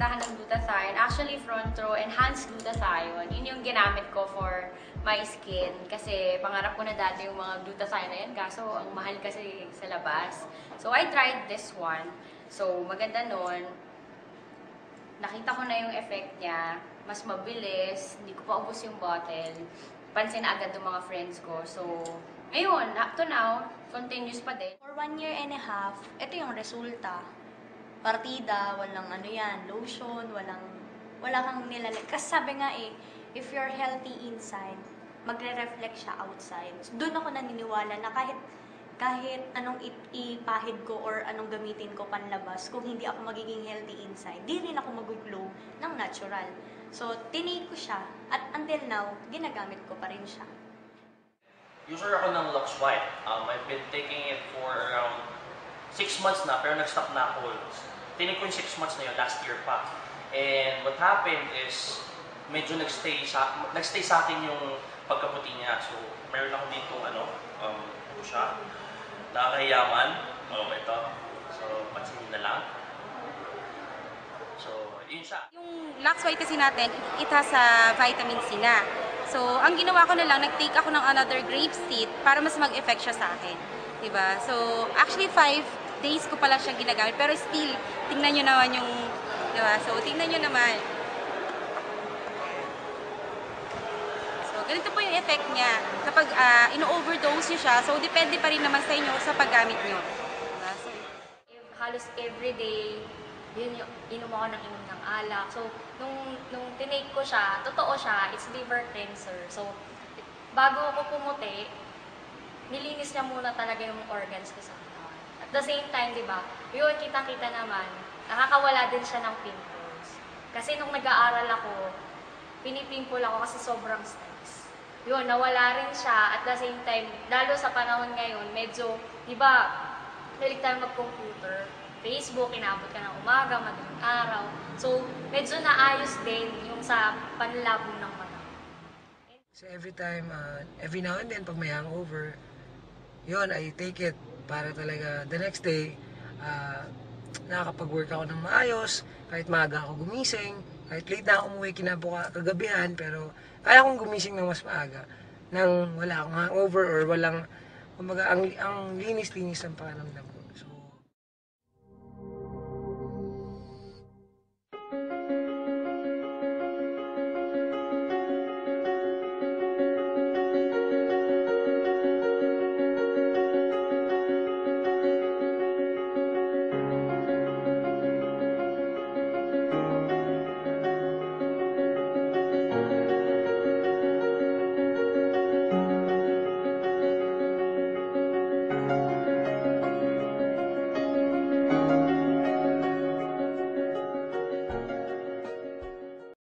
tindahan ng glutathione. Actually, front row enhanced glutathione. Yun yung ginamit ko for my skin. Kasi pangarap ko na dati yung mga glutathione na yan. Kaso, ang mahal kasi sa labas. So, I tried this one. So, maganda nun. Nakita ko na yung effect niya. Mas mabilis. Hindi ko pa ubos yung bottle. Pansin na agad ng mga friends ko. So, ayun, up to now, continuous pa din. For 1 year and a half, ito yung resulta. Partida, walang ano yan, lotion, wala kang nilalag. Kasi sabi nga if you're healthy inside, magre-reflect siya outside. So, doon ako naniniwala na kahit anong ipahid ko or anong gamitin ko panlabas, kung hindi ako magiging healthy inside, di rin ako mag-glow ng natural. So, tinake ko siya at until now, ginagamit ko pa rin siya. User ako ng Lux White. I've been taking it for around 6 months na, pero nag-stop na ako. Tinake ko yung 6 months na yun, last year pa. And what happened is, medyo nagstay sa akin yung pagkaputi niya. So, meron ako dito, ito siya. Nakakayaman. Ito. So, pansinin na lang. So, yun siya. Yung Lux White kasi natin, it has vitamin C na. So, ang ginawa ko na lang, nag-take ako ng another grape seed para mas mag-effect siya sa akin. Diba? So, actually 5 days ko pala siya ginagamit. Pero still, tingnan nyo naman yung, diba? So, tingnan nyo naman. So, ganito po yung effect niya. Kapag ino-overdose nyo siya, so depende pa rin naman sa inyo sa paggamit nyo. Diba? So, Halos everyday, yun yung inom ako ng alak. So, nung tinake ko siya, totoo siya, it's liver cleanser. So, bago ako pumuti, nilinis niya muna talaga yung organs ko sa katawan. At the same time, di ba, yun, kita-kita naman, nakakawala din siya ng pimples. Kasi nung nag-aaral ako, pinipimple ako kasi sobrang stress. Yun, nawala rin siya. At the same time, lalo sa panahon ngayon, medyo, di ba, hilig tayo mag-computer. Facebook, inaabot ka ng umaga, madaling araw. So, medyo naayos din yung sa panlabo ng mata. So every time, every now and then, pag may hangover, yun, I take it para talaga the next day, nakakapag-work ako ng maayos, kahit maaga ako gumising, kahit late na ako umuwi kagabihan, pero kaya akong gumising ng mas maaga, nang wala akong hangover or walang, kumbaga, ang linis-linis ng pakiramdam ko.